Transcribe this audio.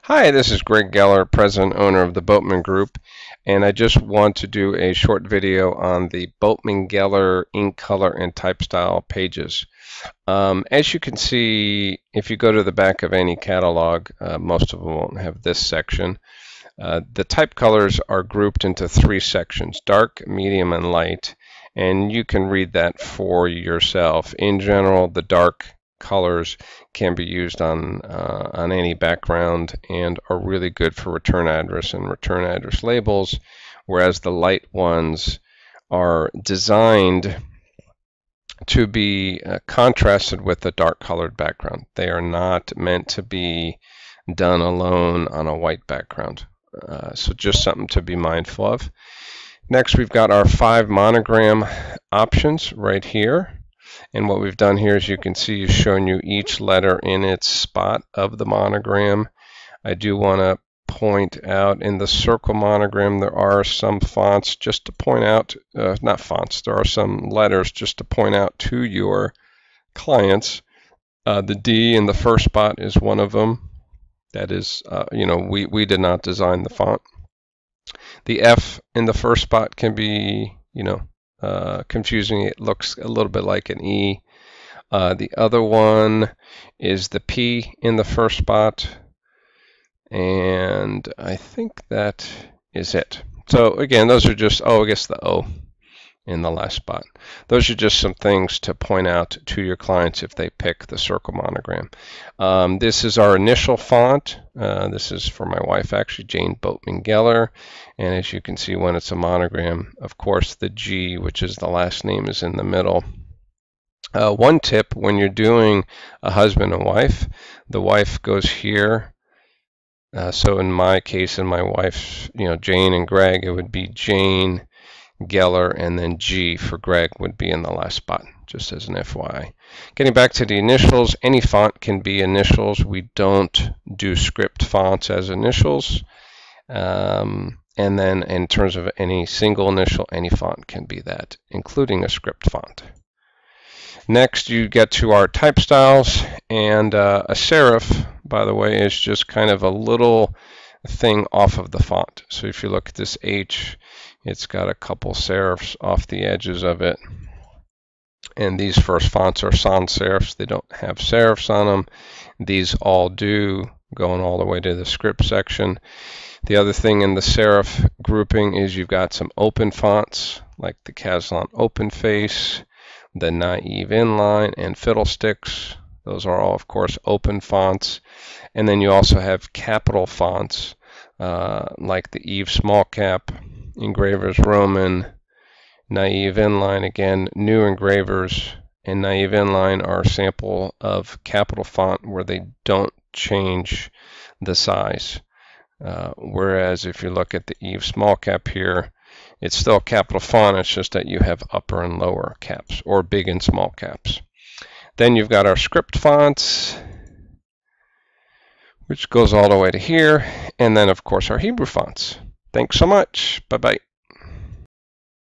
Hi, this is Greg Geller, president owner of the Boatman Group, and I just want to do a short video on the Boatman Geller ink color and type style pages. As you can see, if you go to the back of any catalog, most of them won't have this section. The type colors are grouped into three sections: dark, medium, and light, and you can read that for yourself. In general, the dark colors can be used on any background and are really good for return address and return address labels, whereas the light ones are designed to be contrasted with the dark colored background. They are not meant to be done alone on a white background. So just something to be mindful of. Next, we've got our 5 monogram options right here. And what we've done here, as you can see, is showing you each letter in its spot of the monogram. I do want to point out in the circle monogram, there are some fonts just to point out, not fonts, there are some letters just to point out to your clients. The D in the first spot is one of them. That is, we did not design the font. The F in the first spot can be, confusing. It looks a little bit like an E. The other one is the P in the first spot, and I think that is it. So again, those are just, I guess the O in the last spot. Those are just some things to point out to your clients if they pick the circle monogram. This is our initial font. This is for my wife, actually, Jane Boatman Geller. And as you can see, when it's a monogram, of course, the G, which is the last name, is in the middle. One tip when you're doing a husband and wife, the wife goes here. So in my case, and my wife's, Jane and Greg, it would be Jane Geller, and then G for Greg would be in the last spot, just as an FYI. Getting back to the initials, any font can be initials. We don't do script fonts as initials. And then in terms of any single initial, any font can be that, including a script font. Next, you get to our type styles, and a serif, by the way, is just kind of a little thing off of the font. So if you look at this H, it's got a couple serifs off the edges of it. And these first fonts are sans serifs. They don't have serifs on them. These all do, going all the way to the script section. The other thing in the serif grouping is you've got some open fonts, like the Caslon Open Face, the Naive Inline, and Fiddlesticks. Those are all, of course, open fonts. And then you also have capital fonts, like the Eve Small Cap, Engravers Roman, Naive Inline. Again, new engravers and Naive Inline are a sample of capital font where they don't change the size. Whereas if you look at the Eve Small Cap here, it's still capital font, it's just that you have upper and lower caps, or big and small caps. Then you've got our script fonts, which goes all the way to here, and then of course our Hebrew fonts. Thanks so much. Bye-bye.